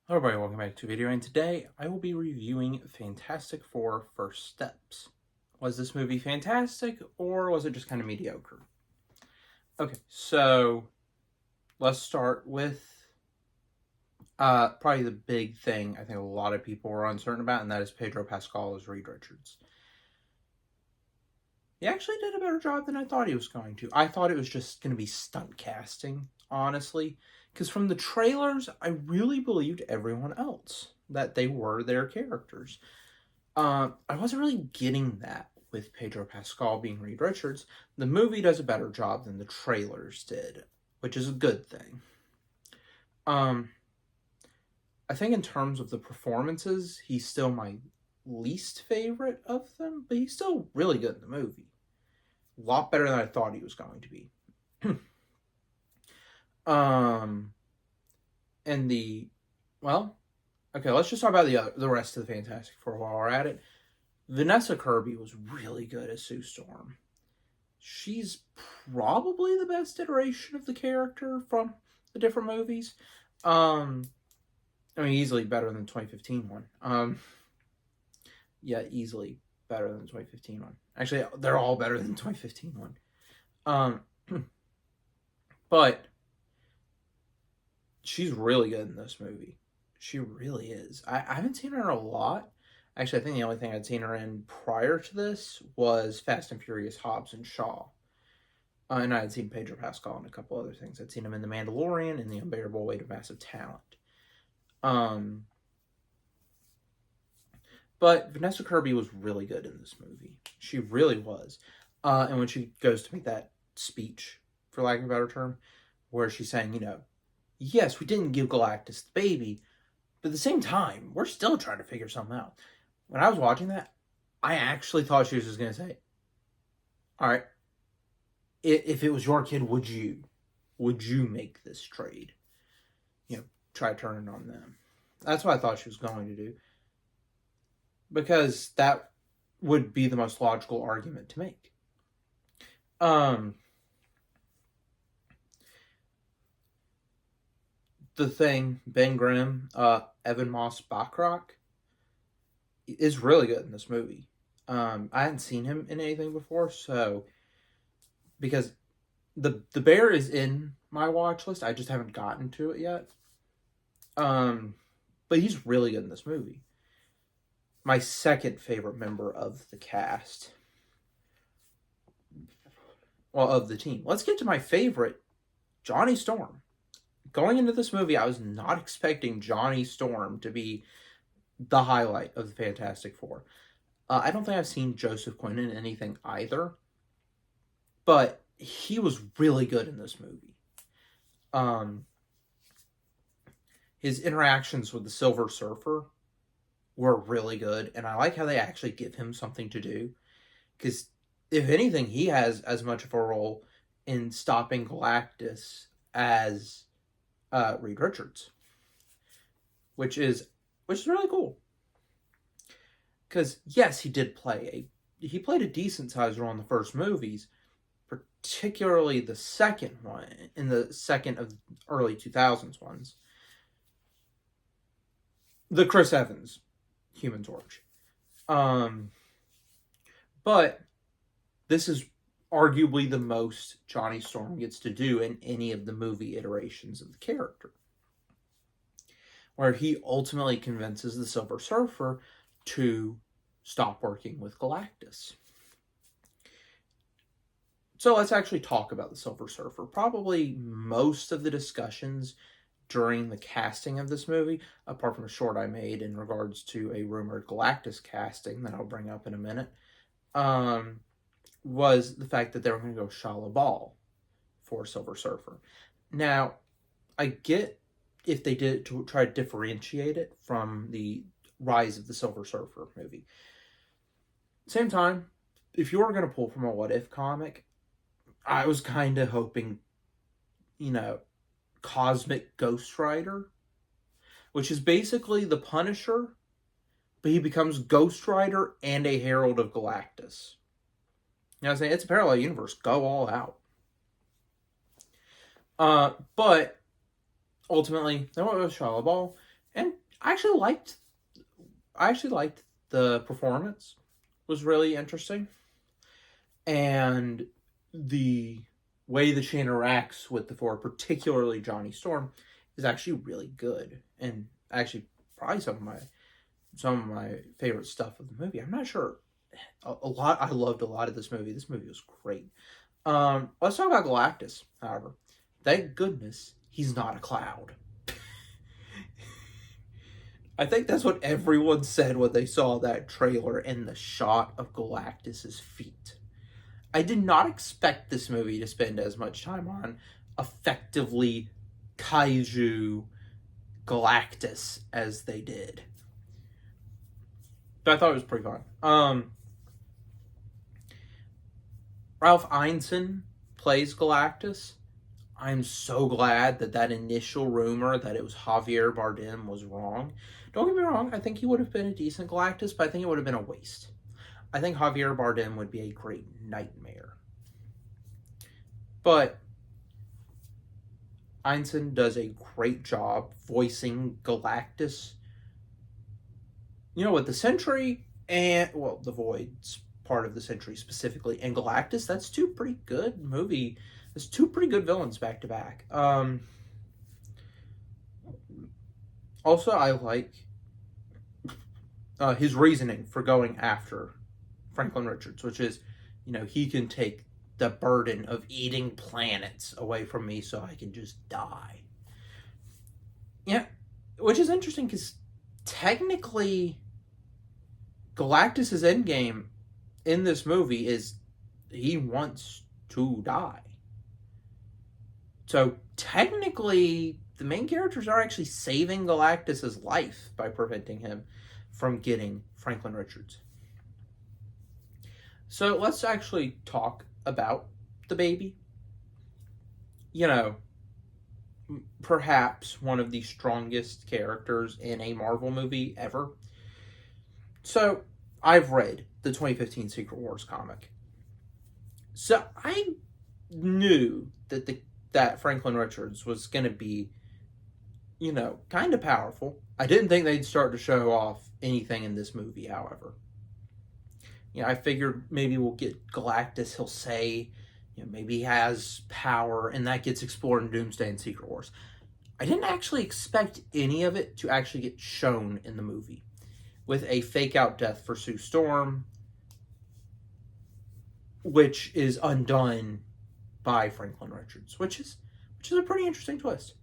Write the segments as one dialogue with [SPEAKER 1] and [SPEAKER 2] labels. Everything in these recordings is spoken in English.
[SPEAKER 1] Hello everybody, welcome back to a video, and today I will be reviewing Fantastic Four First Steps. Was this movie fantastic, or was it just kind of mediocre? Okay, so let's start with probably the big thing I think a lot of people were uncertain about, and that is Pedro Pascal as Reed Richards. He actually did a better job than I thought he was going to. I thought it was just going to be stunt casting, honestly. Because from the trailers, I really believed everyone else that they were their characters. I wasn't really getting that with Pedro Pascal being Reed Richards. The movie does a better job than the trailers did, which is a good thing. I think in terms of the performances, he's still my least favorite of them, but he's still really good in the movie. A lot better than I thought he was going to be. And okay, let's just talk about the rest of the Fantastic Four while we're at it. Vanessa Kirby was really good as Sue Storm. She's probably the best iteration of the character from the different movies. Easily better than the 2015 one. Yeah, easily better than the 2015 one. Actually, they're all better than the 2015 one. But she's really good in this movie. She really is. I haven't seen her a lot. Actually, I think the only thing I'd seen her in prior to this was Fast and Furious Hobbs and Shaw. And I had seen Pedro Pascal in a couple other things. I'd seen him in The Mandalorian and The Unbearable Weight of Massive Talent. But Vanessa Kirby was really good in this movie. She really was. And when she goes to make that speech, for lack of a better term, where she's saying, yes, we didn't give Galactus the baby, but at the same time, we're still trying to figure something out. When I was watching that, I actually thought she was just going to say, all right, if it was your kid, would you make this trade? Try turning on them. That's what I thought she was going to do. Because that would be the most logical argument to make. The Thing, Ben Grimm, Evan Moss Bachrach is really good in this movie. I hadn't seen him in anything before, so because the Bear is in my watch list, I just haven't gotten to it yet. But he's really good in this movie. My second favorite member of the cast. Well, of the team. Let's get to my favorite, Johnny Storm. Going into this movie, I was not expecting Johnny Storm to be the highlight of the Fantastic Four. I don't think I've seen Joseph Quinn in anything either, but he was really good in this movie. His interactions with the Silver Surfer were really good, and I like how they actually give him something to do, because if anything, he has as much of a role in stopping Galactus as Reed Richards, which is really cool. Because yes, he played a decent sized role in the first movies, particularly the second one, in the second of early 2000s ones. The Chris Evans Human Torch. But this is arguably the most Johnny Storm gets to do in any of the movie iterations of the character, where he ultimately convinces the Silver Surfer to stop working with Galactus. So let's actually talk about the Silver Surfer. Probably most of the discussions during the casting of this movie, apart from a short I made in regards to a rumored Galactus casting that I'll bring up in a minute, was the fact that they were going to go Shia LaBeouf for Silver Surfer. Now, I get if they did to try to differentiate it from the Rise of the Silver Surfer movie. Same time, if you were going to pull from a What If comic, I was kind of hoping, Cosmic Ghost Rider, which is basically the Punisher, but he becomes Ghost Rider and a Herald of Galactus. I'm saying? It's a parallel universe. Go all out. But ultimately, they went with Shia LaBeouf, And I actually liked I actually liked the performance. Was really interesting. And the way that she interacts with the four, particularly Johnny Storm, is actually really good. And actually probably some of my favorite stuff of the movie. I'm not sure a lot. I loved a lot of this movie. This movie was great. Let's talk about Galactus, however. Thank goodness he's not a cloud. I think that's what everyone said when they saw that trailer and the shot of Galactus's feet. I did not expect this movie to spend as much time on effectively kaiju Galactus as they did. But I thought it was pretty fun. Ralph Ineson plays Galactus. I'm so glad that that initial rumor that it was Javier Bardem was wrong. Don't get me wrong, I think he would have been a decent Galactus, but I think it would have been a waste. I think Javier Bardem would be a great Nightmare. But Ineson does a great job voicing Galactus. You know, with the Sentry and, well, the Void's part of the Sentry specifically, and Galactus, that's two pretty good movie. There's two pretty good villains back to back. Also, I like his reasoning for going after Franklin Richards, which is, you know, he can take the burden of eating planets away from me so I can just die. Yeah, which is interesting because technically Galactus's endgame in this movie is he wants to die. So technically the main characters are actually saving Galactus's life by preventing him from getting Franklin Richards. So let's actually talk about the baby. You know, perhaps one of the strongest characters in a Marvel movie ever. So I've read the 2015 Secret Wars comic. So I knew that Franklin Richards was going to be, you know, kind of powerful. I didn't think they'd start to show off anything in this movie, however. You know, I figured maybe we'll get Galactus, he'll say, you know, maybe he has power, and that gets explored in Doomsday and Secret Wars. I didn't actually expect any of it to actually get shown in the movie, with a fake out death for Sue Storm, which is undone by Franklin Richards, which is a pretty interesting twist.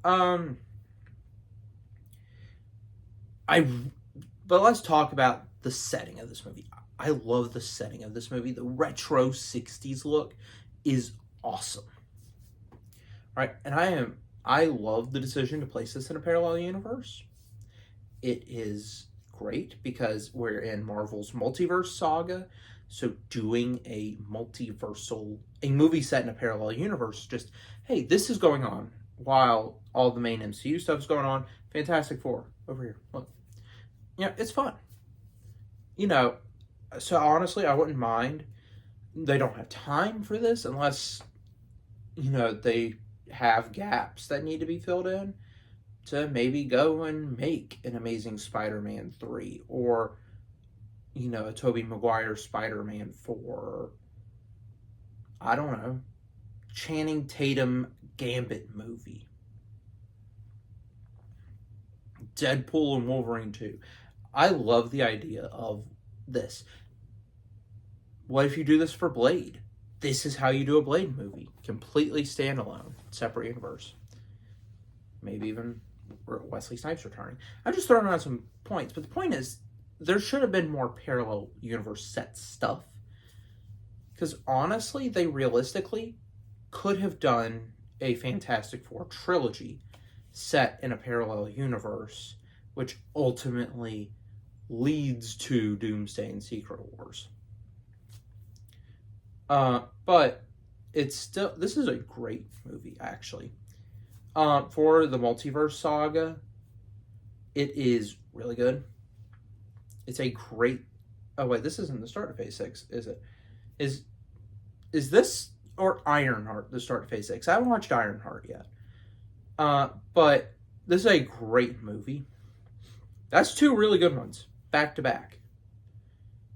[SPEAKER 1] But let's talk about the setting of this movie. I love the setting of this movie. The retro 60s look is awesome. Right? And I love the decision to place this in a parallel universe. It is great because we're in Marvel's multiverse saga. So doing a movie set in a parallel universe, just, hey, this is going on while all the main MCU stuff is going on. Fantastic Four, over here, look. Yeah, it's fun. You know, so honestly, I wouldn't mind. They don't have time for this unless, you know, they have gaps that need to be filled in to maybe go and make an Amazing Spider-Man 3 or, you know, a Tobey Maguire Spider-Man 4. I don't know. Channing Tatum Gambit movie. Deadpool and Wolverine 2. I love the idea of this. What if you do this for Blade? This is how you do a Blade movie. Completely standalone. Separate universe. Maybe even Wesley Snipes returning. I'm just throwing out some points. But the point is, there should have been more parallel universe set stuff. Because honestly, they realistically could have done a Fantastic Four trilogy set in a parallel universe, which ultimately leads to Doomsday and Secret Wars. But it's still, this is a great movie, actually. For the multiverse saga, it is really good. It's a great, oh wait, this isn't the start of Phase 6, is it? Is this or Ironheart the start of Phase 6? I haven't watched Ironheart yet. But this is a great movie. That's two really good ones, back to back.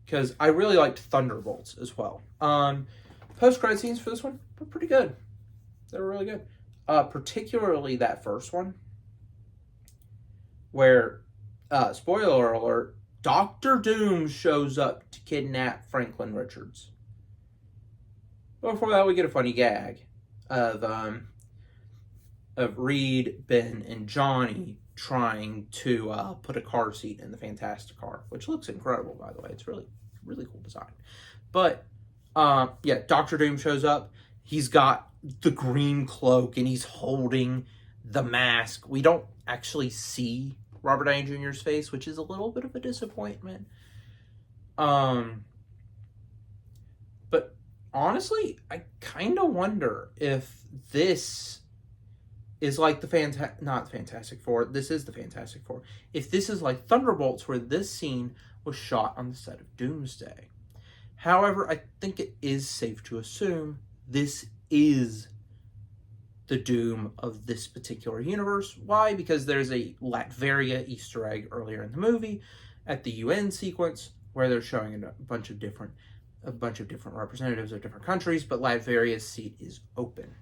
[SPEAKER 1] Because I really liked Thunderbolts as well. Post-credit scenes for this one were pretty good. They were really good. Particularly that first one, where, spoiler alert, Doctor Doom shows up to kidnap Franklin Richards. But before that, we get a funny gag of Reed, Ben, and Johnny trying to put a car seat in the Fantastic Car, which looks incredible, by the way. It's really, really cool design. But, yeah, Doctor Doom shows up. He's got the green cloak, and he's holding the mask. We don't actually see Robert Downey Jr.'s face, which is a little bit of a disappointment. But honestly, I kind of wonder if this is like not the Fantastic Four. This is the Fantastic Four. If this is like Thunderbolts, where this scene was shot on the set of Doomsday. However, I think it is safe to assume this is the Doom of this particular universe. Why? Because there's a Latveria Easter egg earlier in the movie at the UN sequence where they're showing a bunch of different representatives of different countries, but Latveria's seat is open.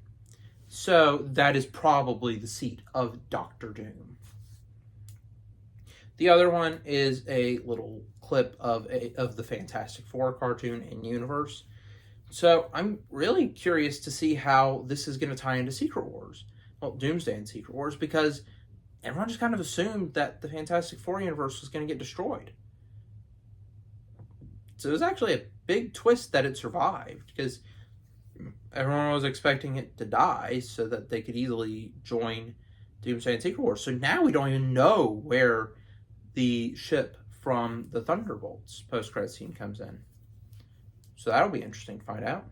[SPEAKER 1] So that is probably the seat of Doctor Doom. The other one is a little clip of the Fantastic Four cartoon in universe. So I'm really curious to see how this is going to tie into Secret Wars. Well, Doomsday and Secret Wars, because everyone just kind of assumed that the Fantastic Four universe was going to get destroyed. So it was actually a big twist that it survived, because everyone was expecting it to die so that they could easily join Doomsday and Secret Wars. So now we don't even know where the ship from the Thunderbolts post-credit scene comes in. So that'll be interesting to find out.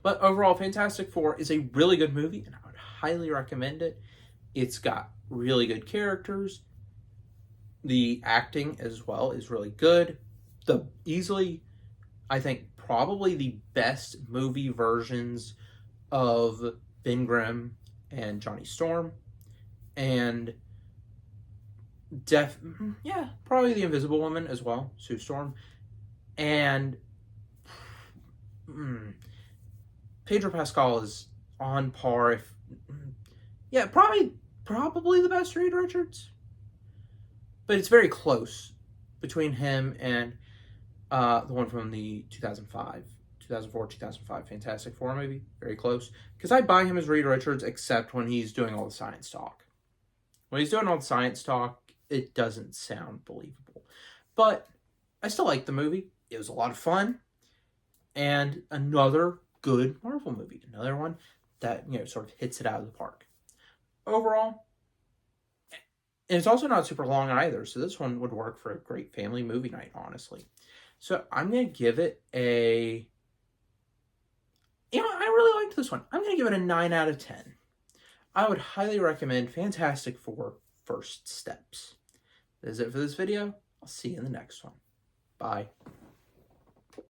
[SPEAKER 1] But overall, Fantastic Four is a really good movie, and I would highly recommend it. It's got really good characters. The acting as well is really good. Easily, I think, probably the best movie versions of Ben Grimm and Johnny Storm. And probably the Invisible Woman as well, Sue Storm. And Pedro Pascal is on par. Probably the best Reed Richards. But it's very close between him and the one from the 2004-2005 Fantastic Four movie. Very close. Because I buy him as Reed Richards, except when he's doing all the science talk. When he's doing all the science talk, it doesn't sound believable. But I still like the movie. It was a lot of fun. And another good Marvel movie. Another one that, sort of hits it out of the park. Overall, and it's also not super long either, so this one would work for a great family movie night, honestly. So I'm going to give it I really liked this one. I'm going to give it a 9 out of 10. I would highly recommend Fantastic Four: First Steps. That is it for this video. I'll see you in the next one. Bye.